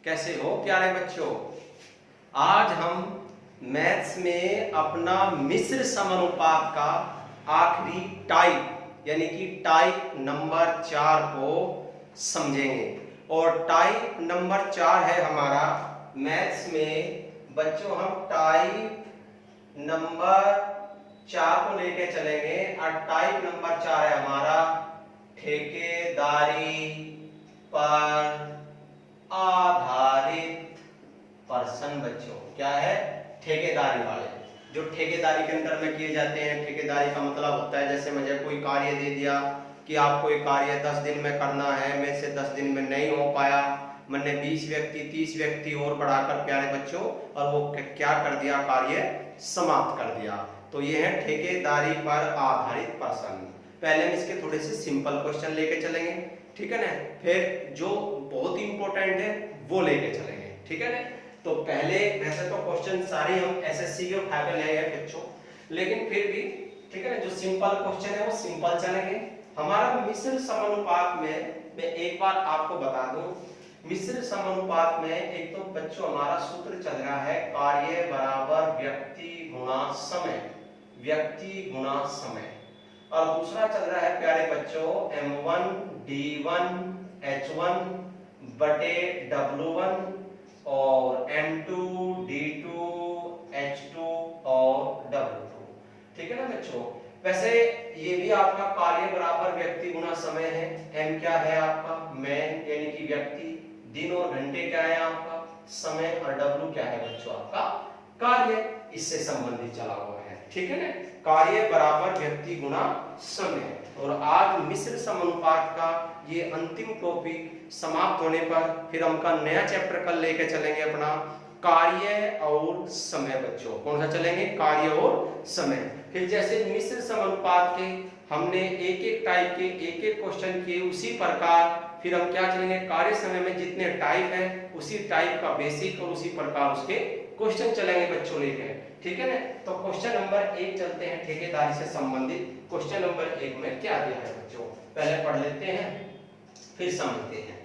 कैसे हो प्यारे बच्चों। आज हम मैथ्स में अपना मिश्र समानुपात का आखिरी टाइप यानी कि टाइप नंबर 4 को समझेंगे। और टाइप नंबर 4 है हमारा मैथ्स में बच्चों, हम टाइप नंबर 4 को लेके चलेंगे। और टाइप नंबर 4 है हमारा ठेकेदारी पर आधारित पर्सन। बच्चों क्या है? ठेकेदारी वाले, जो ठेकेदारी के अंदर में किए जाते हैं। ठेकेदारी का मतलब होता है जैसे मुझे कोई कार्य दे दिया कि आपको ये कार्य 10 दिन में करना है, मैं से 10 दिन में नहीं हो पाया, मैंने 20 व्यक्ति 30 व्यक्ति और बढ़ाकर प्यारे बच्चों और वो क्या कर दिया, कार्य समाप्त कर दिया। तो ये है ठेकेदारी पर आधारित पर्सन। पहले हम इसके थोड़े से सिंपल क्वेश्चन लेके चलेंगे, ठीक है ना, फिर जो बहुत इंपॉर्टेंट है वो लेके चलेंगे, ठीक है ना। तो पहले वैसे तो क्वेश्चन सारे हम एसएससी के उठा के ले आए बच्चों, लेकिन फिर भी ठीक है ना, जो सिंपल क्वेश्चन है वो सिंपल चलेंगे। हमारा मिश्र समानुपात में मैं एक बार आपको बता दूं, मिश्र समानुपात में एक तो बच्चों हमारा सूत्र चल रहा है कार्य बराबर व्यक्ति गुणा समय, व्यक्ति गुणा समय। और दूसरा चल रहा है प्यारे बच्चों m1 d1 h1 बटे w1 और m2 d2 h2 और w2, ठीक है ना बच्चों। वैसे ये भी आपका कार्य बराबर व्यक्ति गुना समय है। m क्या है आपका? मैन यानी कि व्यक्ति, दिन और घंटे क्या है आपका? समय, और w क्या है बच्चों? आपका कार्य। इससे संबंधित चला हुआ है, ठीक है ना, कार्य बराबर व्यक्ति गुना समय। और आज मिश्र समानुपात का ये अंतिम टॉपिक समाप्त होने पर फिर हम का नया चैप्टर कल लेके चलेंगे अपना कार्य और समय। बच्चों कौन सा चलेंगे? कार्य और समय। फिर जैसे मिश्र समानुपात के हमने एक एक टाइप के एक एक क्वेश्चन किए, उसी प्रकार फिर हम क्या चलेंगे, कार्य समय में जितने टाइप हैं उसी टाइप का बेसिक और उसी प्रकार उसके क्वेश्चन चलेंगे बच्चों लेके, ठीक है ना। तो क्वेश्चन नंबर 1 चलते हैं, ठेकेदारी से संबंधित क्वेश्चन नंबर 1 में क्या दिया है बच्चों, पहले पढ़ लेते हैं फिर समझते हैं।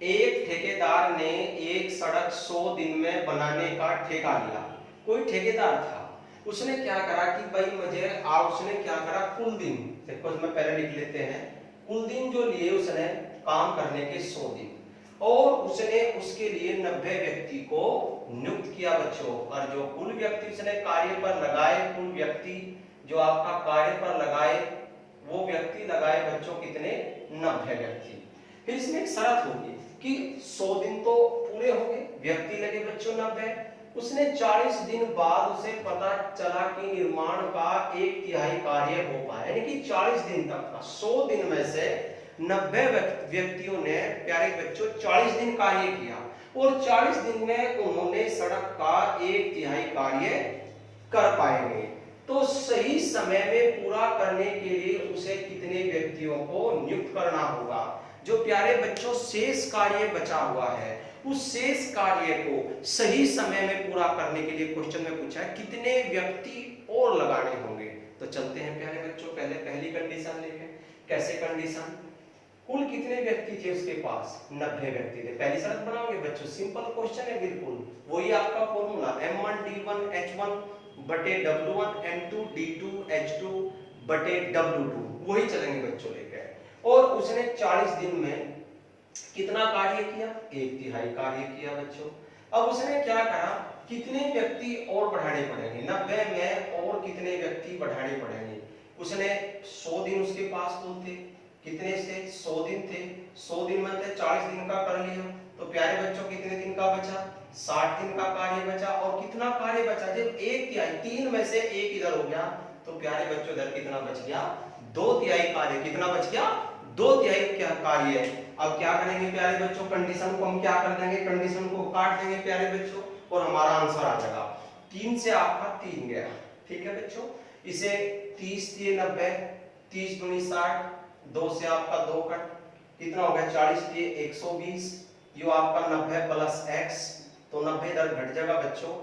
एक ठेकेदार ने एक सड़क 100 दिन में बनाने का ठेका लिया। कोई ठेकेदार था, उसने क्या करा कि भाई मुझे उसने क्या करा, कुल दिन, देखो इसमें पहले लिख लेते हैं, कुल दिन जो लिए उसने काम करने के 100 दिन, और उसने उसके लिए 90 व्यक्ति को नियुक्त किया बच्चों। और जो कुल व्यक्ति उसने कार्य पर लगाए, कुल व्यक्ति जो आपका कार्य पर लगाए वो व्यक्ति लगाए बच्चों कितने? 90 व्यक्ति। फिर इसमें एक शर्त होगी कि 100 दिन तो पूरे हो गए, व्यक्ति लगे बच्चों 90। उसने 40 दिन बाद उसे पता चला कि निर्माण का 1/3 कार्य हो पाया, यानी कि 40 दिन तक का 100 दिन में से 90 व्यक्तियों ने प्यारे बच्चों 40 दिन कार्य किया, और 40 दिन में उन्होंने सड़क का 1/3 कार्य कर पाएंगे। तो सही समय में पूरा करने के लिए उसे कितने व्यक्तियों को नियुक्त करना होगा? जो प्यारे बच्चों शेष कार्य बचा हुआ है, उस शेष कार्य को सही समय में पूरा करने के लिए क्वेश्चन में पूछा है कितने व्यक्ति और लगाने होंगे। तो चलते हैं प्यारे बच्चों, पहले पहली कंडीशन लेके। कैसे कंडीशन? कुल कितने व्यक्ति थे उसके पास? 90 व्यक्ति थे। पहली शर्त बनाओगे बच्चों, सिंपल क्वेश्चन है बिल्कुल, वही आपका फॉर्मूला m1 d1 h1 बटे w1 m2 d2 h2 बटे w2, वही चलेंगे बच्चों लेके। और उसने 40 दिन में कितना कार्य किया? 1/3 कार्य किया बच्चों। अब उसने क्या कहा, कितने व्यक्ति और बढ़ाने पड़ेंगे? 90 में और कितने व्यक्ति बढ़ाने पड़ेंगे? उसने 100 दिन उसके पास कुल थे, कितने से? 100 दिन थे। 100 दिन में 40 दिन का कर लिया, तो प्यारे बच्चों कितने दिन का बचा? 60 दिन का कार्य बचा। और कितना कार्य बचा? जब 1/3, 3 में से 1 इधर हो गया, तो प्यारे बच्चों इधर कितना बच गया? 2/3 कार्य। कितना बच गया? 2/3 क्या कार्य। अब क्या करेंगे प्यारे बच्चों, कंडीशन को हम क्या कर देंगे, कंडीशन को काट देंगे प्यारे बच्चों, और हमारा आंसर आ जाएगा 3 से आपका 3 गया, ठीक है बच्चों। इसे 30 दिए 90, 30 दूनी 60, 2 से आपका 2 कट, कितना हो गया? 40 दिए 120, यो आपका 90 प्लस x, तो 90 इधर घट जाएगा बच्चों,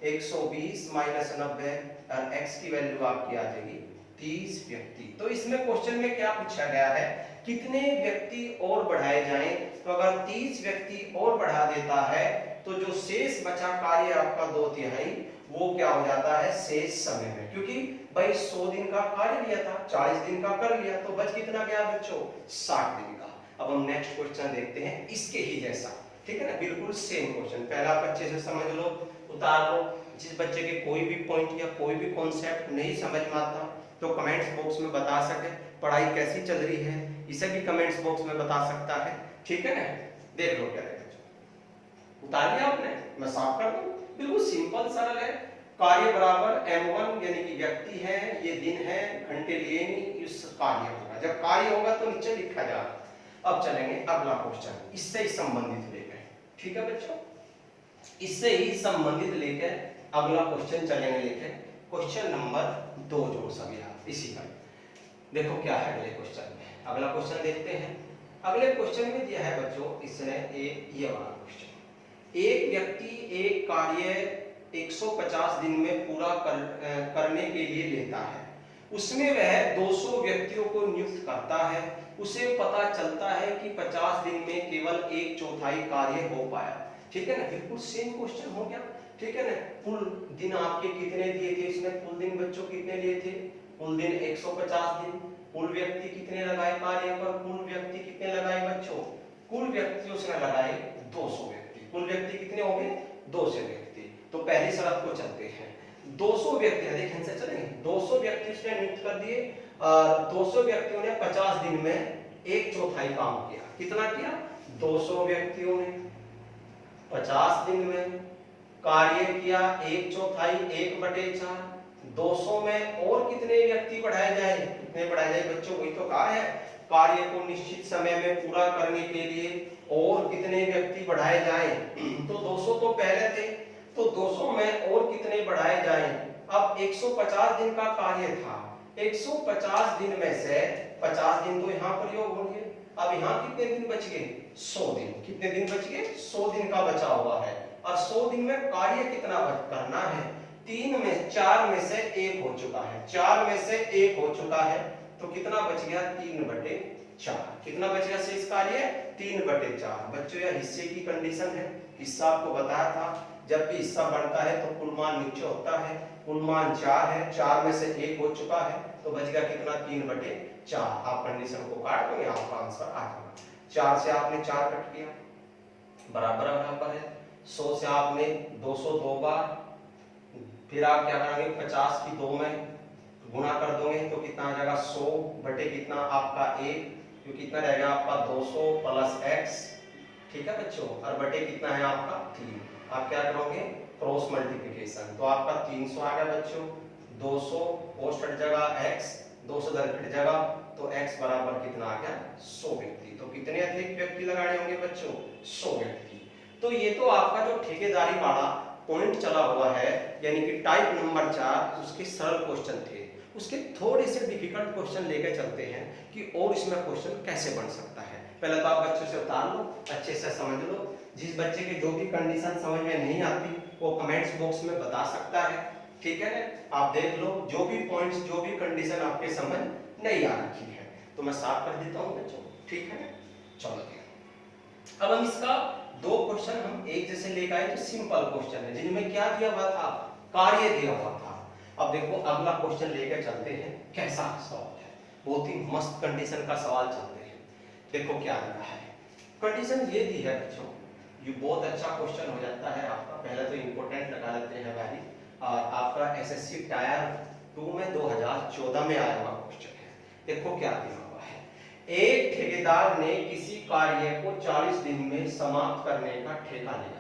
120 माइनस 90 और x की वैल्यू आपकी आ जाएगी 30 व्यक्ति। तो इसमें क्वेश्चन में क्या पूछा गया है, कितने व्यक्ति और बढ़ाए जाएं। तो अगर 30 व्यक्ति और बढ़ा देता है तो जो शेष बचा कार्य आपका 2/3 वो क्या हो जाता है शेष समय में, क्योंकि भाई 100 दिन का कार्य लिया था, 40 दिन का कर लिया, तो बच कितना गया बच्चों 60 दिन का। अब हम नेक्स्ट क्वेश्चन देखते हैं इसके ही जैसा, ठीक है ना, बिल्कुल सेम क्वेश्चन। पहला आप अच्छे से समझ लो, उतार लो। जिस बच्चे के कोई भी पॉइंट या कोई भी कॉन्सेप्ट नहीं समझ में आता तो कमेंट्स बॉक्स में बता सके, पढ़ाई कैसी चल रही है इसे भी कमेंट्स बॉक्स में बता सकता है, ठीक है ना। देख लो क्या है, उतार लिया आपने, मैं साफ कर दूं। बिल्कुल सिंपल सरल है। कार्य बराबर m1 यानी कि व्यक्ति है, ये दिन है, घंटे लिए नहीं, इस कार्य होगा, जब कार्य होगा तो नीचे लिखा जाएगा। अब चलेंगे अगला क्वेश्चन, इससे ही संबंधित लेकर, ठीक है बच्चों, इससे ही संबंधित लेकर अगला क्वेश्चन चलेंगे लेकर, क्वेश्चन नंबर 2 जो सभी आप इसी का। देखो क्या है अगले क्वेश्चन में, अगला क्वेश्चन देखते हैं। अगले क्वेश्चन में दिया है बच्चों, इसने ये वाला क्वेश्चन, एक व्यक्ति एक कार्य 150 दिन में पूरा करने के लिए लेता है, उसमें वह 200 व्यक्तियों को नियुक्त करता है, उसे पता चलता है कि 50 दिन में केवल 1/4 कार्य हो पाया, ठीक है ना। बिल्कुल सेम क्वेश्चन हो गया, ठीक है ना। कुल दिन आपके कितने दिए थे, इसमें कुल दिन बच्चों कितने लिए थे, कुल दिन 150 दिन। कुल व्यक्ति कितने लगाए कार्य पर, कुल व्यक्ति कितने लगाए बच्चों, कुल व्यक्ति उसने लगाए 200 व्यक्ति। कुल व्यक्ति कितने हो गए 200 व्यक्ति। तो पहली शर्त को चलते हैं, 200 व्यक्ति देखें से चलेंगे, 200 व्यक्ति उसने नियुक्त कर दिए, 200 व्यक्तियों ने 50 दिन में 1/4 काम किया। कितना किया, 200 व्यक्तियों ने 50 दिन में कार्य किया 1/4, 1/4। 200 में और कितने व्यक्ति बढ़ाए जाए, कितने बढ़ाए जाए बच्चों, वही तो कहा है, कार्य को निश्चित समय में पूरा करने के लिए और कितने व्यक्ति बढ़ाए जाएं। तो 200 तो पहले थे, तो 200 में और कितने बढ़ाए जाएं। अब 150 दिन का कार्य था, 150 दिन में से 50 दिन तो यहाँ प्रयोग होंगे, अब यहाँ कितने दिन बच गए 100 दिन। कितने दिन बच गए 100 दिन का बचा हुआ है, और 100 दिन में कार्य कितना करना है, 4 में से 1 हो चुका है, 4 में से 1 हो चुका है, तो कितना बच गया 3/4। कितना बच गया शेष कार्य 3/4। बच्चों यह हिस्से की कंडीशन है, हिस्सा आपको बताया था, जब भी हिस्सा बढ़ता है तो कुल मान नीचे होता है, कुल मान 4 है, 4 में से 1 हो चुका है, तो बच गया कितना 3/4। आप कंडीशन को काट दोगे, आपका आंसर आ जाएगा। 4 से आपने 4 कट किया, बराबर बराबर है। 100 से आपने 200 2 बार, फिर आप क्या करेंगे 50 की 2 में गुणा कर दोगे तो कितना आ जाएगा 100 बटे कितना आपका 1, जो कितना रहेगा आपका 200 प्लस x, ठीक है बच्चों, और बटे कितना है आपका 3। आप क्या करोगे क्रॉस मल्टीप्लिकेशन, तो आपका 300 आ गया बच्चों, 200 पोस्ट हट जगह x, 200 दर हट जगह, तो x बराबर कितना आ गया 100 व्यक्ति। तो कितने अधिक व्यक्ति लगाने होंगे बच्चों 100 व्यक्ति। तो ये तो आपका जो ठेकेदारी वाला पॉइंट चला हुआ है, यानी कि टाइप नंबर 4, उसके सरल क्वेश्चन थे। उसके थोड़े से डिफिकल्ट क्वेश्चन लेकर चलते हैं कि और इसमें क्वेश्चन कैसे बन सकता है। पहले तो आप बच्चों से उतार लो, अच्छे से समझ लो। जिस बच्चे की जो भी कंडीशन समझ में नहीं आती वो कमेंट्स बॉक्स में बता सकता है, ठीक है ना। आप देख लो जो भी पॉइंट्स, जो भी कंडीशन आपके समझ नहीं आ रही है, तो मैं साफ कर देता हूँ बच्चों, ठीक है। चलो अब हम इसका 2 क्वेश्चन हम एक जैसे लेकर आए जो सिंपल क्वेश्चन है, जिनमें क्या दिया हुआ था, कार्य दिया हुआ था। अब देखो अगला क्वेश्चन लेकर चलते हैं, कैसा सवाल है, बहुत ही मस्त कंडीशन का सवाल चलते हैं। देखो क्या दिया है, कंडीशन ये दी है बच्चों, ये बहुत अच्छा क्वेश्चन हो जाता है आपका। पहले तो इंपॉर्टेंट लगा लेते हैं वैरी, और आपका एसएससी टायर 2 में 2014 में आया हुआ क्वेश्चन है। देखो क्या दिया हुआ है, एक ठेकेदार ने किसी कार्य को 40 दिन में समाप्त करने का ठेका लिया,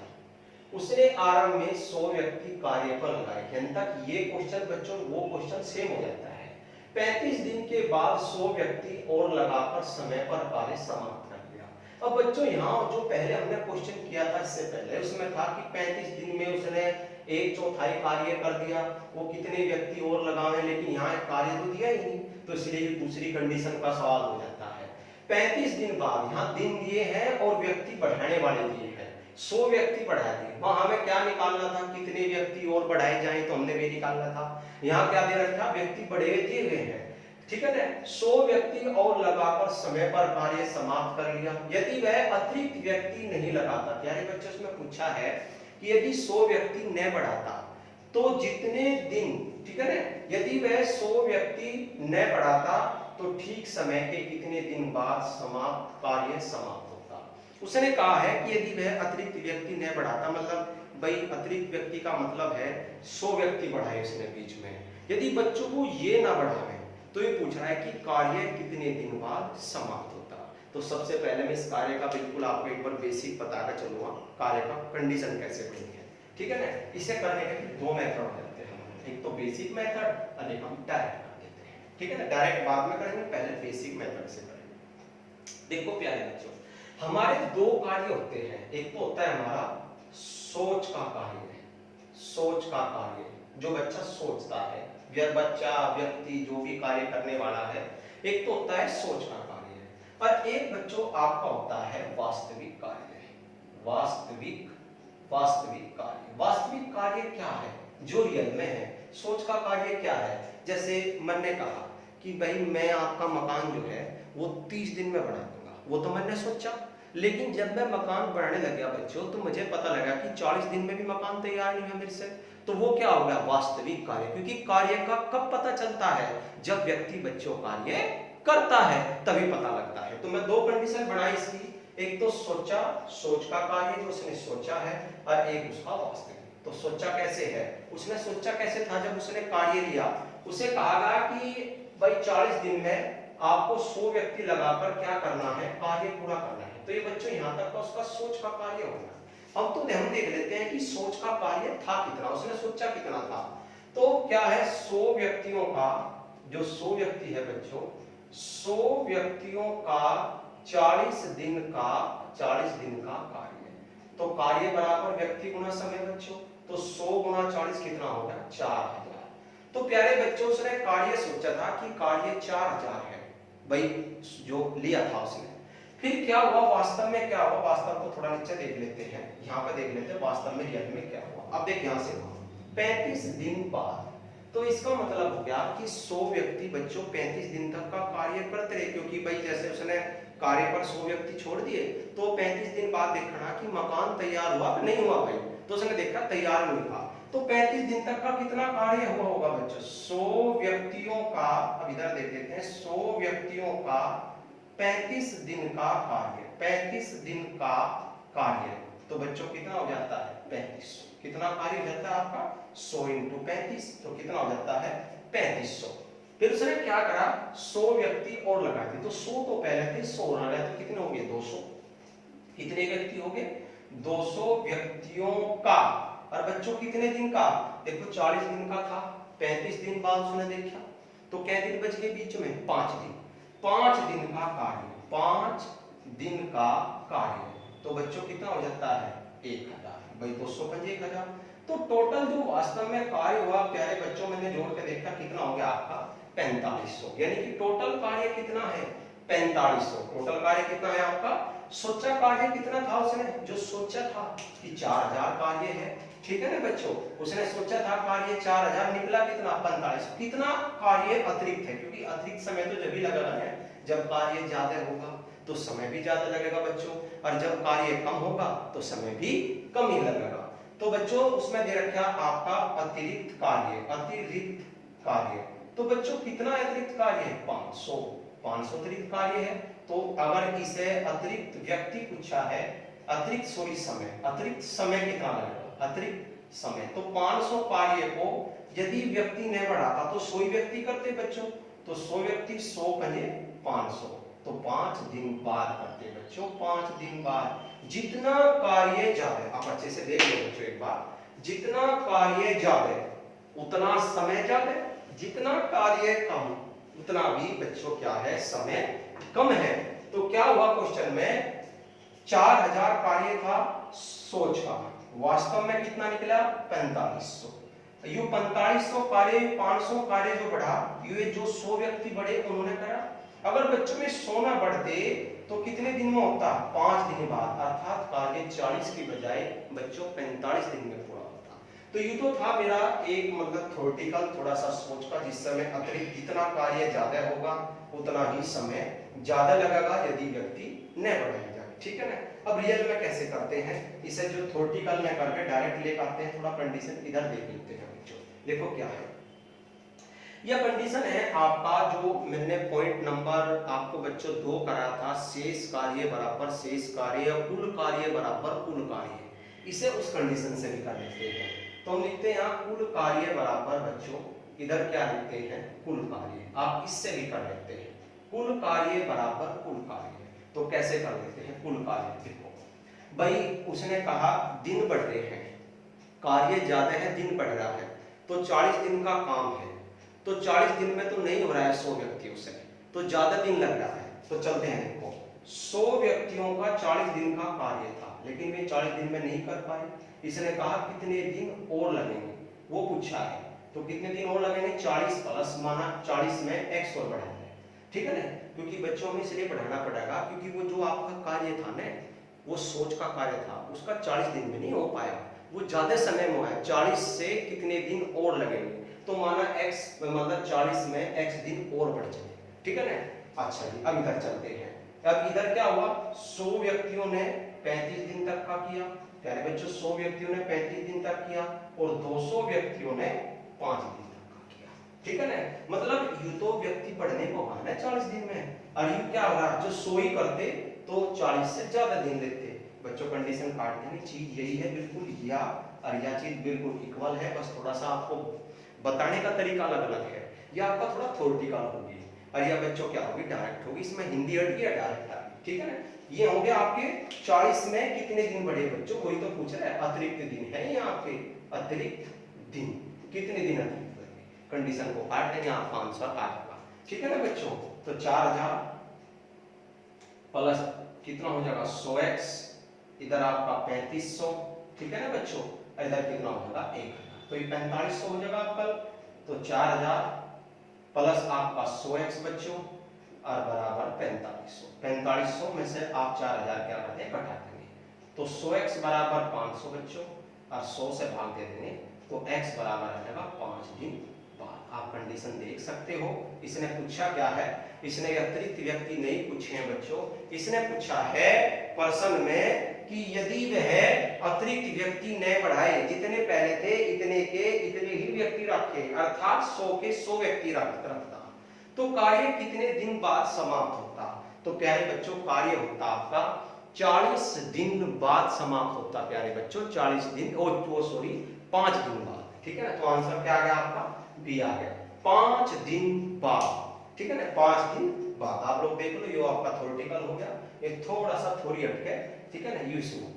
उसने आरंभ में 100 व्यक्ति कार्य पर लगाए। यहाँ तक ये क्वेश्चन बच्चों वो क्वेश्चन सेम हो जाता है। 35 दिन के बाद 100 व्यक्ति और लगाकर समय पर कार्य समाप्त कर दिया। अब बच्चों यहाँ जो पहले हमने क्वेश्चन किया था इससे पहले, उसमें था कि 35 दिन में उसने 1/4 कार्य कर दिया, वो कितने व्यक्ति और लगाए, लेकिन यहाँ एक कार्य तो दिया ही नहीं, तो इसलिए दूसरी कंडीशन का सवाल हो जाता है। 35 दिन बाद यहाँ दिन दिए हैं और व्यक्ति बढ़ाने वाले दिए हैं, 100 व्यक्ति बढ़ा दिए। वहां हमें क्या निकालना था, कितने व्यक्ति और बढ़ाए जाएं, तो हमने भी निकालना था। यहाँ क्या दे रखा, व्यक्ति बढ़े दिए हुए हैं, ठीक है ना, 100 व्यक्ति और लगाकर समय पर कार्य समाप्त कर लिया। यदि वह अतिरिक्त व्यक्ति नहीं लगाता, प्यारे बच्चों इसमें पूछा है कि यदि 100 व्यक्ति न बढ़ाता तो जितने दिन, ठीक है ना, यदि वह 100 व्यक्ति न बढ़ाता तो ठीक समय के कितने दिन बाद कार्य समाप्त होता। उसने कहा है कि यदि वह अतिरिक्त व्यक्ति न बढ़ाता, मतलब भाई अतिरिक्त व्यक्ति का मतलब है 100 व्यक्ति बढ़ाए उसने बीच में, यदि बच्चों को ये ना बढ़ावे तो ये पूछ रहा है कि कार्य कितने दिन बाद समाप्त होता। तो सबसे पहले मैं इस कार्य का बिल्कुल आपको एक बार बेसिक बताकर चलूंगा, कार्य का कंडीशन कैसे बनी है, ठीक है ना। इसे करने के लिए दो मेथड होते हैं, एक तो बेसिक मेथड और एक हम डायरेक्ट कर देते हैं, ठीक है ना। डायरेक्ट बाद में करेंगे, पहले बेसिक मेथड से करेंगे। देखो प्यारे बच्चों, हमारे दो कार्य होते हैं, एक तो होता है हमारा सोच का कार्य, सोच का कार्य जो बच्चा सोचता है, बच्चा व्यक्ति जो भी कार्य करने वाला है, एक तो होता है सोच का कार्य, और एक बच्चों आपका होता है वास्तविक कार्य। वास्तविक कार्य, वास्तविक कार्य क्या है जो रियल में है। सोच का कार्य क्या है, जैसे मैंने कहा कि भाई मैं आपका मकान जो है वो 30 दिन में बना दूंगा, वो तो मैंने सोचा, लेकिन जब मैं मकान बनाने लग गया बच्चों तो मुझे पता लगा कि 40 दिन में भी मकान तैयार नहीं है मेरे से, तो वो क्या हो गया, वास्तविक कार्य। क्योंकि कार्य का कब पता चलता है, जब व्यक्ति बच्चों कार्य करता है तभी पता लगता है। तो मैं दो कंडीशन बनाई इसकी, एक तो सोचा, सोच का कार्य जो उसने सोचा है, और एक उसका वास्तविक। तो सोचा कैसे है, उसने सोचा कैसे था, जब उसने कार्य लिया उसे कहा गया कि भाई 40 दिन में आपको 100 व्यक्ति लगाकर क्या करना है, कार्य पूरा करना है। तो ये बच्चों यहाँ तक का उसका सोच का कार्य होगा। अब तो हम देख लेते हैं कि सोच का कार्य था कितना, उसने सोचा कितना था। तो क्या है, 100 व्यक्तियों का, जो 100 व्यक्ति है बच्चों, 100 व्यक्तियों का 40 दिन का कार्य। तो कार्य बराबर व्यक्ति गुना समय बच्चों, तो 100 गुना 40 कितना होगा, 4000। तो प्यारे बच्चों उसने कार्य सोचा था कि कार्य 4000 है, भाई जो लिया था उसने। फिर क्या हुआ, वास्तव में क्या हुआ, वास्तव को थोड़ा नीचे देख लेते हैं, यहाँ पे देख लेते हैं वास्तव में रियल में क्या हुआ। अब देख यहाँ से 35 दिन बाद, तो इसका मतलब हो गया कि 100 व्यक्ति बच्चों 35 दिन तक का कार्य करते रहे, क्योंकि भाई जैसे उसने कार्य पर 100 व्यक्ति छोड़ दिए तो 35 दिन बाद देखना कि मकान तैयार हुआ कि नहीं हुआ भाई, तो उसने देखा तैयार नहीं हुआ। तो 35 दिन तक का कितना कार्य हुआ होगा बच्चों, 100 व्यक्तियों का, अब इधर देख लेते हैं, 100 व्यक्तियों का 35 दिन का कार्य, 35 दिन का कार्य, तो बच्चों कितना हो जाता है, 3500। कितना कार्य हो जाता है आपका, 100 × 35, तो कितना हो जाता है, 3500। फिर उसने क्या करा, 100 व्यक्ति और लगा दिए, तो 100 तो पहले थे, 100 और लगा, तो कितने हो गए, 200। कितने व्यक्ति हो गए, 200 व्यक्तियों का। और बच्चों कितने दिन का, देखो 40 दिन का था, 35 दिन बाद उसने देखा, तो क्या दिन बच गए बीच में, 5 दिन। 5 दिन का कार्य, 5 दिन का कार्य, तो बच्चों कितना हो जाता है, 1000। भाई 200 × 1000, तो टोटल जो वास्तव में कार्य हुआ प्यारे बच्चों, मैंने जोड़ के देखा कितना हो गया आपका, 4500। यानी कि टोटल कार्य कितना है, 4500। टोटल कार्य कितना है आपका, सोचा कार्य कितना था, उसने जो सोचा था कि 4000 कार्य है, ठीक है ना बच्चों, उसने सोचा था कार्य 4000, निकला कितना, 4500। कितना कार्य अतिरिक्त है, क्योंकि अतिरिक्त समय तो जब भी लगेगा है, जब कार्य ज्यादा होगा तो समय भी ज्यादा लगेगा बच्चों, और जब कार्य कम होगा तो समय भी कम ही लगेगा। तो बच्चों उसमें दे रखा आपका अतिरिक्त कार्य, अतिरिक्त कार्य। तो बच्चों कितना अतिरिक्त कार्य है, 500 अतिरिक्त कार्य है। तो अगर इसे अतिरिक्त व्यक्ति पूछा है, अतिरिक्त समय कितना लगेगा, अतिरिक्त समय, तो 500 कार्य को यदि व्यक्ति ने बढ़ाता तो 100 व्यक्ति करते बच्चों, तो 100 व्यक्ति 100 × 500, तो 5 दिन बाद करते बच्चों। 5 दिन बाद जितना कार्य ज्यादा, आप अच्छे से देख लो बच्चों एक बार, जितना कार्य ज्यादा उतना समय ज्यादा, जितना कार्य कम उतना भी बच्चों क्या है, समय कम है। तो क्या हुआ क्वेश्चन में, 4000 कार्य था सोच का, वास्तव में कितना निकला, 4500। यू 4500 कार्य, 500 कार्य जो बढ़ा, ये जो 100 व्यक्ति बढ़े उन्होंने करा। अगर बच्चों में 100 ना बढ़ते तो कितने दिन में होता, 5 दिन बाद, अर्थात कार्य 40 की बजाय बच्चों 45 दिन में पूरा होता। तो ये तो था मेरा एक मतलब थ्योरेटिकल थोड़ा सा सोच का, जिस समय अतिरिक्त जितना कार्य ज्यादा होगा उतना ही समय ज्यादा लगेगा यदि व्यक्ति न बढ़ाया जाए, ठीक है ना। अब रियल में कैसे करते हैं इसे, जो थ्योरेटिकल में करके डायरेक्ट ले आते हैं, थोड़ा कंडीशन इधर देख लेते हैं बच्चों। देखो क्या है, यह कंडीशन है आपका, जो मैंने पॉइंट नंबर आपको बच्चों 2 कराया था, शेष कार्य बराबर शेष कार्य, कुल कार्य बराबर कुल कार्य, इसे उस कंडीशन से भी कर लेते हैं। तो हम लिखते हैं यहाँ कुल कार्य बराबर बच्चों, इधर क्या लिखते हैं कुल कार्य, आप इससे भी कर लेते हैं कुल कार्य बराबर कुल कार्य। तो कैसे कर लेते हैं कुल कार्य, देखो भाई उसने कहा दिन बढ़ रहे हैं, कार्य ज्यादा है, दिन बढ़ रहा है, तो 40 दिन का काम है, तो 40 दिन में तो नहीं हो रहा है 100 व्यक्तियों से, तो ज्यादा दिन लग रहा है। तो चलते हैं, देखो 100 व्यक्तियों का 40 दिन का कार्य था, लेकिन वे 40 दिन में नहीं कर पाए, इसने कहा कितने दिन और लगेंगे, वो पूछा है, तो कितने दिन और लगेंगे, 40 प्लस माना 40 में x और बढ़ाना है, ठीक है ना, क्योंकि बच्चों में इसलिए बढ़ाना पड़ेगा क्योंकि वो जो आपका कार्य था ना, वो सोच का कार्य था, उसका 40 दिन में नहीं हो पाया, वो ज्यादा समय में हुआ है, 40 से कितने दिन और लगेंगे, तो माना x मतलब 40 में x दिन और बढ़ जाए, ठीक है ना। अच्छा जी, अब इधर चलते हैं, अब इधर क्या हुआ, 100 व्यक्तियों ने 35 दिन तक का किया, प्यारे बच्चों 100 व्यक्तियों ने 35 दिन तक किया और 200 व्यक्तियों ने 5 दिन तक का किया, ठीक है ना। मतलब ये तो व्यक्ति पढ़ने को आना है 40 दिन में, और ये क्या हो रहा, जो 100 ही करते तो 40 से ज्यादा दिन लेते। बच्चों कंडीशन काट देनी, चीज यही है बिल्कुल, या और यह चीज बिल्कुल इक्वल है, बस थोड़ा सा आपको बताने का तरीका अलग अलग है, यह आपका थोड़ा थ्योरेटिकल होगी और यह बच्चों क्या होगी डायरेक्ट होगी, इसमें हिंदी हट गया डायरेक्ट आ गई, ठीक है ना। ये हो गया आपके 40 में कितने दिन बढ़े बच्चों, वही तो पूछ रहा है, अतिरिक्त दिन है ये आपके, अतिरिक्त दिन कितने दिन अतिरिक्त बढ़े, कंडीशन को काट देंगे, आपका आंसर आ जाएगा, ठीक है ना बच्चों। तो 4000 प्लस कितना हो जाएगा 100x, इधर आपका 3500, ठीक है ना बच्चों, इधर कितना हो जाएगा 1000, तो ये 4500 हो जाएगा आपका। तो 4000 प्लस आपका 100x बच्चों और बराबर 4500, 4500 में से आप 4000 क्या करते हैं घटा देंगे, तो 100x बराबर 500 बच्चों और 100 से भाग दे देंगे, तो x बराबर आ जाएगा 5 दिन बाद। आप कंडीशन देख सकते हो, इसने पूछा क्या है, इसने अतिरिक्त व्यक्ति नहीं पूछे हैं बच्चों, इसने पूछा है प्रश्न में कि यदि वह अतिरिक्त व्यक्ति न बढ़ाए, जितने पहले थे इतने के इतने ही व्यक्ति रखे, अर्थात 100 के 100 व्यक्ति रखता, तो कार्य कितने दिन बाद समाप्त होता। तो प्यारे बच्चों कार्य होता आपका 40 दिन बाद समाप्त होता, प्यारे बच्चों 40 दिन और सॉरी 5 दिन बाद, ठीक है ना। तो आंसर क्या आ गया आपका, बी आ गया, 5 दिन बाद, ठीक है ना, 5 दिन बाद। आप लोग देख लो, ये आपका थ्योरेटिकल हो गया, ये थोड़ा सा थोड़ी हटके, ठीक है ना, यू से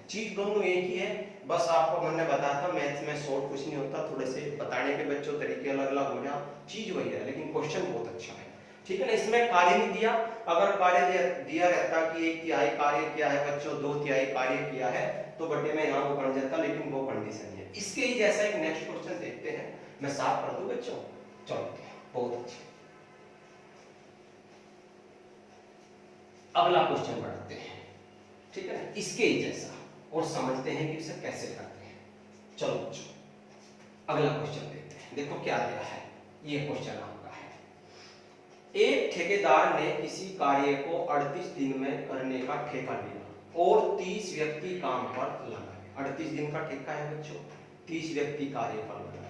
चीज दोनों एक ही है, बस आपको मैंने बताया था मैथ्स में शॉर्ट कुछ नहीं होता, थोड़े से बताने के बच्चों तरीके अलग अलग हो जाए, चीज वही है, लेकिन क्वेश्चन बहुत अच्छा है, ठीक है ना। इसमें कार्य नहीं दिया, अगर कार्य दिया रहता कि 1/3 कार्य किया है बच्चों, 2/3 कार्य किया है, तो बटे में यहाँ वो बन जाता, लेकिन वो कंडीशन है। इसके ही जैसा एक नेक्स्ट क्वेश्चन देखते हैं, मैं साफ कर दूं बच्चों, चलो बहुत अच्छे, अगला क्वेश्चन बढ़ते हैं, ठीक है ना, इसके ही जैसा, और समझते हैं कि इसे कैसे करते हैं। चलो बच्चों अगला क्वेश्चन देखते हैं, देखो क्या दिया है, ये क्वेश्चन आपका है, एक ठेकेदार ने किसी कार्य को 38 दिन में करने का ठेका लिया और 30 व्यक्ति काम पर लगाए। 38 दिन का ठेका है बच्चों, 30 व्यक्ति कार्य पर लगाए,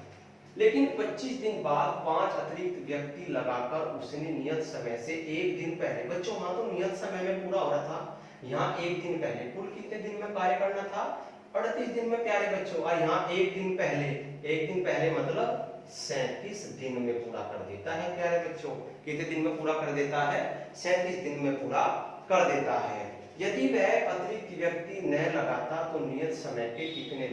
लेकिन 25 दिन बाद 5 अतिरिक्त व्यक्ति लगाकर उसने नियत समय से 1 दिन पहले, बच्चों हाँ तो नियत समय में पूरा हो रहा था, यहाँ 1 दिन पहले, कुल कितने दिन में कार्य करना था 38 दिन में प्यारे बच्चों, और यहाँ 1 दिन पहले, 1 दिन पहले मतलब 37 दिन में पूरा कर देता है प्यारे बच्चों। कितने दिन में पूरा कर देता है, 37 दिन में पूरा कर देता है। यदि वह अतिरिक्त व्यक्ति न लगाता तो नियत समय के कितने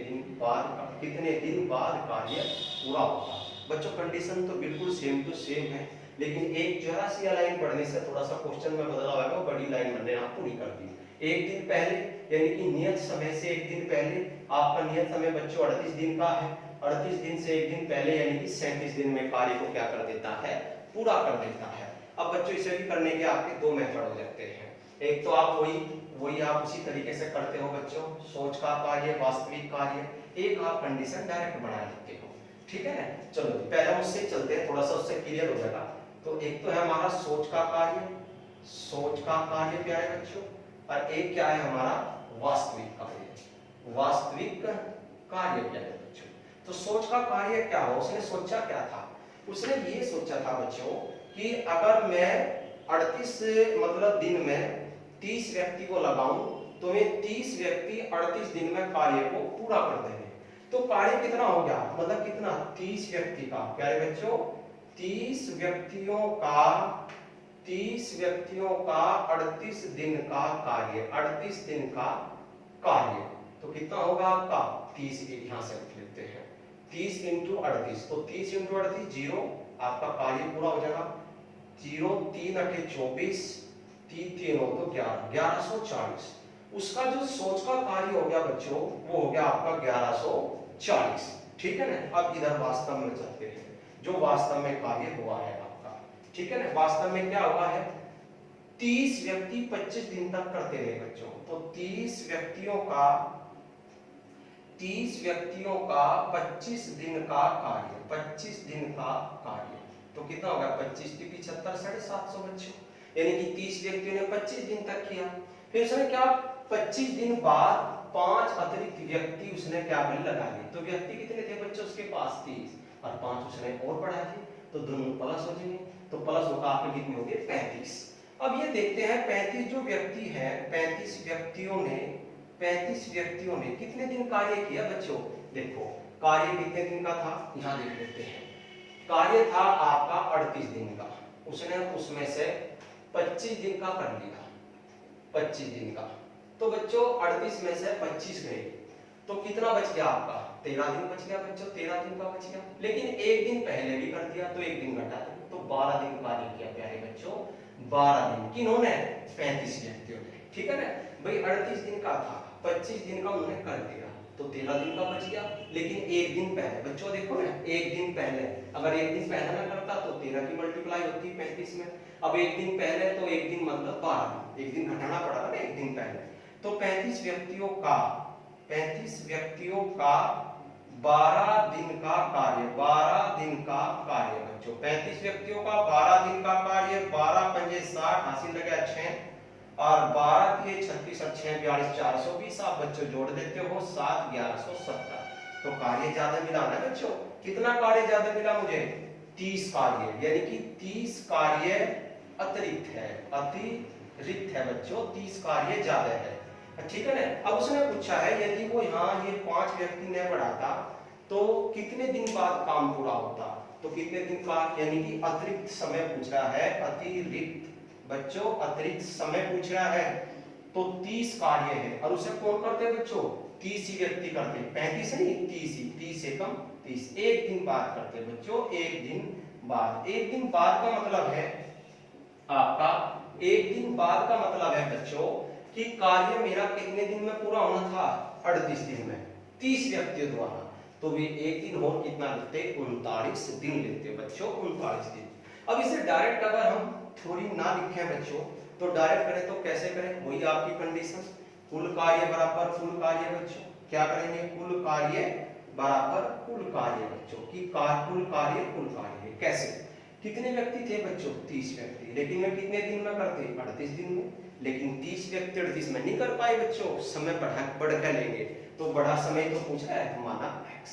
दिन बाद कार्य पूरा होता। बच्चों कंडीशन तो बिल्कुल सेम टू सेम है, लेकिन एक जरा सी लाइन पढ़ने से थोड़ा सा क्वेश्चन में बदलाव आएगा, बड़ी लाइन मैंने आपको नहीं कर दी। 1 दिन पहले यानी कि नियत समय से 1 दिन पहले, आपका नियत समय बच्चों 38 दिन का है, 38 दिन से 1 दिन पहले यानी कि 37 दिन में कार्य को क्या कर देता है, पूरा कर देता है। अब बच्चों इसे भी करने के आपके 2 मेथड हो जाते हैं, एक तो आप वही वही आप उसी तरीके से करते हो बच्चों, सोच का कार्य, वास्तविक कार्य, एक आप कंडीशन डायरेक्ट बना लेते हो, ठीक है ना। चलो पहले हम उससे चलते हैं, थोड़ा सा उससे क्लियर हो जाएगा। तो एक तो है हमारा सोच का कार्य, सोच का कार्य प्यारे बच्चों, और एक क्या है हमारा वास्तविक कार्य, वास्तविक कार्य प्यारे बच्चों। तो सोच का कार्य क्या हो, उसने सोचा क्या था, उसने ये सोचा था बच्चों कि अगर मैं 38 मतलब दिन में 30 व्यक्ति को लगाऊं तो ये 30 व्यक्ति 38 दिन में कार्य को पूरा कर देंगे। तो कार्य कितना हो गया, मतलब कितना 30 व्यक्ति का प्यारे बच्चों, 30 व्यक्तियों का 38 दिन का कार्य, 38 दिन का कार्य। तो कितना होगा आपका 30, यहां से लिखते हैं 30 इंटू 38, तो 30 इंटू 38 जीरो, आपका कार्य पूरा हो जाएगा। 0 3 8 24, 3 3 हो तो 11, 1140। उसका जो सोच का कार्य हो गया बच्चों वो हो गया आपका 1140, ठीक है ना। अब इधर वास्तव में चलते हैं, जो वास्तव में कार्य हुआ है आपका, ठीक है ना। वास्तव में क्या हुआ है, 30 व्यक्ति 25 दिन तक करते रहे बच्चों, तो 30 व्यक्तियों का 25 दिन का कार्य, 25 दिन का कार्य, तो कितना होगा 25 की 75, 750 बच्चों, यानी कि 30 व्यक्तियों ने 25 दिन तक किया। फिर उसने क्या 25 दिन बाद 5 अतिरिक्त व्यक्ति उसने क्या कर लगा लिए, तो व्यक्ति कितने थे बच्चों उसके पास 30, और 5 उसने और बढ़ा दिए, तो दोनों प्लस हो जाएंगे, तो प्लस होकर आपके कितने हो गए 35। अब ये देखते हैं 35 जो व्यक्ति है, 35 व्यक्तियों ने कितने दिन कार्य किया बच्चों। देखो कार्य कितने दिन का था, यहां देख लेते हैं। कार्य था आपका 38 दिन का, उसने उसमें से 25 दिन का कर लिया, 25 दिन का। तो बच्चों 38 में से 25 गए, तो कितना बच गया आपका 13 दिन बच गया बच्चों, 13 दिन का बच गया। लेकिन एक दिन पहले भी कर दिया तो एक दिन घटा दिया, तो 12 दिन कार्य किया प्यारे बच्चों, 12 दिन। किन्होंने 35 व्यक्तियों ने, ठीक है ना भाई। 38 दिन का था, 25 दिन का उन्होंने कर दिया, तो 13 दिन का बच गया। लेकिन एक दिन पहले बच्चों देखो ना, एक दिन पहले, अगर एक दिन पहले ना करता तो 13 की मल्टीप्लाई होती 35 में। अब एक दिन पहले तो एक दिन मतलब 12 दिन, एक दिन घटाना पड़ा था ना एक दिन पहले। तो 35 व्यक्तियों का 12 दिन का कार्य, 12 दिन का कार्य बच्चों, 35 व्यक्तियों का 12 दिन का कार्य, 12 पंजे 60, हासिल लगा 6, और 12 के 36 और 6 42, 420 आप बच्चों जोड़ देते हो 7 1170। तो कार्य ज्यादा मिला ना बच्चों, कितना कार्य ज्यादा मिला मुझे 30 कार्य, यानी कि 30 कार्य अतिरिक्त है बच्चों, 30 कार्य ज्यादा है, ठीक है ना। अब उसने पूछा है यदि वो यहाँ ये 5 व्यक्ति ने बढ़ाता तो कितने दिन बाद काम पूरा होता, तो कितने दिन बाद, यानी कि अतिरिक्त समय पूछ रहा है, अतिरिक्त बच्चों अतिरिक्त समय पूछ रहा है। तो 30 कार्य है, और उसे कौन करते हैं बच्चों 30 ही व्यक्ति करते हैं, 35 नहीं 30 ही, 30 से कम 30, एक दिन बाद करते हैं बच्चों, एक दिन बाद। एक दिन बाद का मतलब है आपका, एक दिन बाद का मतलब है बच्चों कि कार्य मेरा कितने दिन में पूरा होना था 38 दिन में 30 व्यक्तियों द्वारा, तो वे एक दिन और कितना लेते 39 दिन लेते बच्चों, 39 दिन। अब इसे डायरेक्ट अगर हम थ्योरी ना लिखें बच्चों तो डायरेक्ट करें तो कैसे करें, वही आपकी कंडीशन, कुल कार्य बराबर कुल कार्य बच्चों, क्या करेंगे कुल कार्य बराबर कुल कार्य बच्चों की कुल कार्य है। कैसे, कितने व्यक्ति थे बच्चों 30 व्यक्ति, लेकिन वे कितने दिन में करते 38 दिन में, लेकिन 30 व्यक्ति 38 में नहीं कर पाए बच्चों, समय बढ़कर लेंगे, तो बड़ा समय तो पूछ रहा है माना x,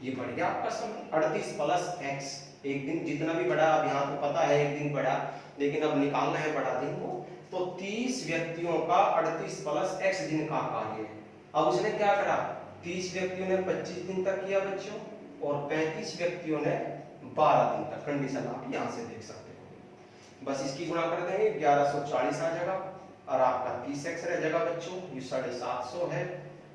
ये बढ़ गया आपका समय 38 प्लस x, एक दिन जितना भी बढ़ा, अब यहाँ तो पता है एक दिन बढ़ा, लेकिन अब निकालना है बढ़ा दिन को, तो 30 व्यक्तियों का 38 प्लस x दिन का कार्य है। अब उसने क्या करा, 30 व्यक्तियों ने 25 दिन तक किया बच्चों, और 35 व्यक्तियों ने 12 दिन तक, कंडीशन आप यहाँ से देख सकते हो। बस इसकी गुणा कर देंगे 1140 आ जाएगा, और आपका 30x रह जाएगा बच्चों, ये 750 है,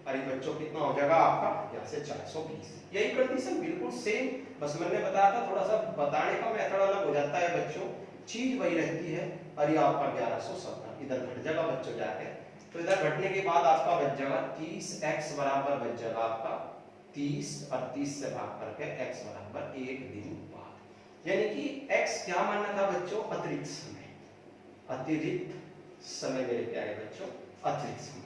अरे बच्चों कितना हो जाएगा आपका यहाँ से 420। यही कंडीशन बिल्कुल सेम, बस मैंने बताया था थोड़ा सा बताने का मेथड अलग हो जाता है बच्चों, चीज वही रहती है। अरे आपका 1170 इधर घट जाएगा बच्चों जाके, तो इधर घटने के बाद आपका बच जाएगा 30x बराबर बच जाएगा आपका 30, और 30 से भाग करके x बराबर एक दिन बाद, यानी कि x क्या मानना था बच्चों अतिरिक्त समय, अतिरिक्त समय मेरे प्यारे बच्चों अतिरिक्त समय।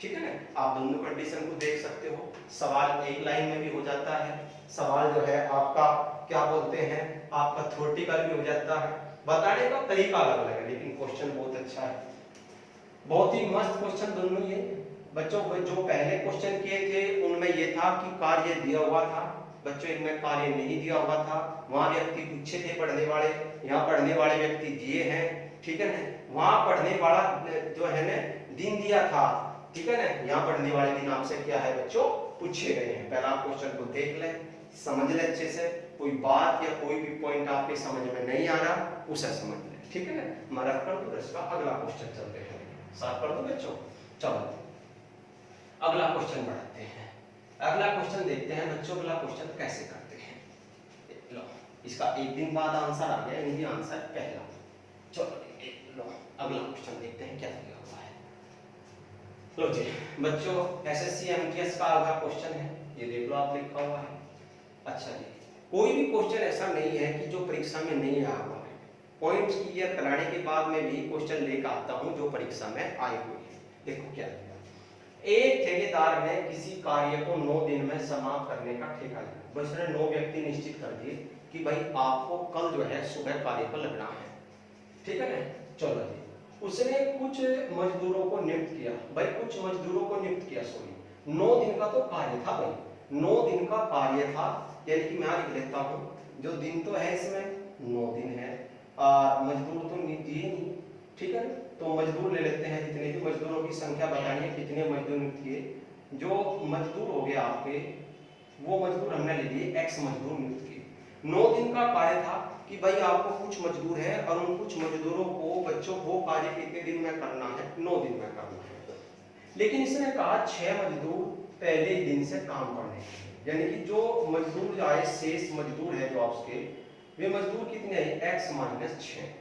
ठीक है ना, आप दोनों कंडीशन को देख सकते हो। सवाल एक लाइन में भी हो जाता है, सवाल जो है आपका क्या बोलते हैं, आपका थ्योरेटिकल भी हो जाता है, बताने का तरीका अलग अलग है, लेकिन क्वेश्चन बहुत अच्छा है, बहुत ही मस्त क्वेश्चन दोनों ये। बच्चों जो पहले क्वेश्चन किए थे उनमें ये था कि कार्य दिया हुआ था, बच्चों इनमें कार्य नहीं दिया हुआ था, वहां व्यक्ति पूछे थे पढ़ने वाले, यहाँ पढ़ने वाले व्यक्ति दिए हैं। ठीक है ना, वहां पढ़ने वाला जो है ना दिन दिया था। ठीक है ना, यहाँ पढ़ने वाले दिन आपसे क्या है बच्चों पूछे गए हैं। पहला क्वेश्चन को देख ले, समझ ले अच्छे से, कोई बात या कोई भी पॉइंट आपके समझ में नहीं आ रहा उसे समझ ले। ठीक है ना, हमारा कर दो, इसका अगला क्वेश्चन चलते हैं, साफ कर दो बच्चों। चलो अगला क्वेश्चन बढ़ाते हैं, अगला क्वेश्चन देखते हैं बच्चों, अगला क्वेश्चन कैसे करते हैं। लो इसका एक दिन बाद आंसर आ गया, यही आंसर पहला। चलो लो अगला क्वेश्चन देखते हैं क्या दिया हुआ है। लो जी बच्चों, एसएससी एमटीएस का अगला क्वेश्चन है, ये देख लो आप लिखा हुआ है। अच्छा जी, कोई भी क्वेश्चन ऐसा नहीं है कि जो परीक्षा में नहीं आया हुआ है, पॉइंट्स क्लियर कराने के बाद में भी क्वेश्चन लेकर आता हूं जो परीक्षा में आए हुए हैं। देखो क्या है, एक ठेकेदार ने किसी कार्य को 9 दिन में समाप्त करने का ठेका लिया। बस ने 9 व्यक्ति निश्चित कर दिए कि भाई आपको कल जो है सुबह कार्य पर लगना है। ठीक है ना, चलो जी, उसने कुछ मजदूरों को नियुक्त किया, भाई कुछ मजदूरों को नियुक्त किया, सॉरी 9 दिन का तो कार्य था भाई, 9 दिन का कार्य था, यानी कि मैं लिख लेता हूँ, जो दिन तो है इसमें 9 दिन है, मजदूर तो दिए नहीं। ठीक है, तो मजदूर ले लेते हैं, जितने भी मजदूरों की संख्या बतानी है, कितने मजदूर नियुक्त किए। जो मजदूर हो गए आपके, वो मजदूर हमने ले लिए, एक्स मजदूर नियुक्त किए। 9 दिन का कार्य था कि भाई आपको कुछ मजदूर है और उन कुछ मजदूरों को बच्चों वो कार्य कितने दिन में करना है, 9 दिन में करना है। लेकिन इसने कहा 6 मजदूर पहले ही दिन से काम करने, यानी कि जो मजदूर आए, शेष मजदूर है जो आपके, वे मजदूर कितने हैं, x - 6।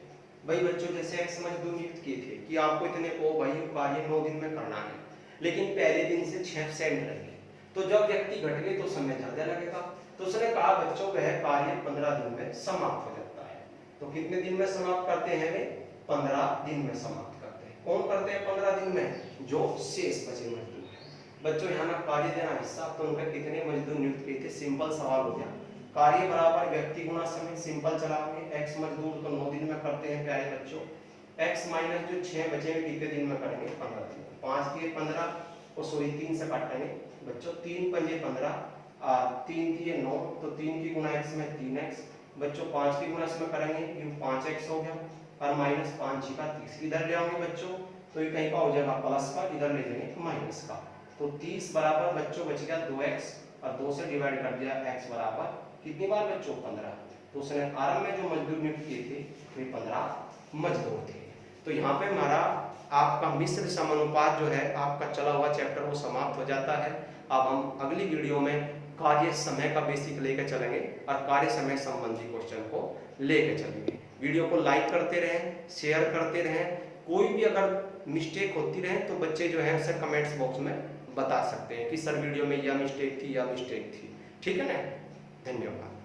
भाई बच्चों जैसे x मजदूर नियुक्त किए थे कि आपको इतने को भाई कार्य 9 दिन में करना है, लेकिन पहले दिन से 6% रहेंगे, तो जब व्यक्ति घट गए तो समय ज्यादा लगेगा। तो उसने कहा बच्चों वह कार्य 15 दिन में समाप्त हो जाता है। तो कितने दिन में समाप्त करते हैं वे, 15 दिन में समाप्त करते हैं। कौन करते हैं 15 दिन में, जो शेष बचे मजदूर है। बच्चों यहाँ ना कार्य देना हिस्सा, तो उनके कितने मजदूर नियुक्त किए थे, सिंपल सवाल हो गया, कार्य बराबर व्यक्ति गुना समय, सिंपल चलाओगे, x मजदूर तो 9 दिन में करते हैं प्यारे बच्चों, x माइनस जो 6 बचेंगे कितने दिन में करेंगे, 15 दिन। 5 दिए 15 और सॉरी 3 से काटेंगे बच्चों, 3 पंजे 15, 3 दिए 9, तो 3 की गुना x में 3x बच्चों, 5 की गुना इसमें करेंगे, ये 5x हो गया, और माइनस 5 का 30 इधर ले आओगे बच्चों, तो ये कहीं का हो जाएगा प्लस का, इधर ले जाएंगे माइनस का, तो 30 बराबर बच्चों बच गया 2x, और 2 से डिवाइड कर दिया x बराबर कितनी बार बच्चों, 15। तो उसने आरंभ में जो मजदूर नियुक्त किए थे वे 15 मजदूर थे। तो यहाँ पे हमारा आपका मिश्र समानुपात जो है आपका चला हुआ चैप्टर वो समाप्त हो जाता है। अब हम अगली वीडियो में कार्य समय का बेसिक लेकर चलेंगे और कार्य समय संबंधी क्वेश्चन को लेकर चलेंगे। वीडियो को लाइक करते रहें, शेयर करते रहें, कोई भी अगर मिस्टेक होती रहे तो बच्चे जो है उसे कमेंट्स बॉक्स में बता सकते हैं कि सर वीडियो में यह मिस्टेक थी या मिस्टेक थी। ठीक है ना, धन्यवाद।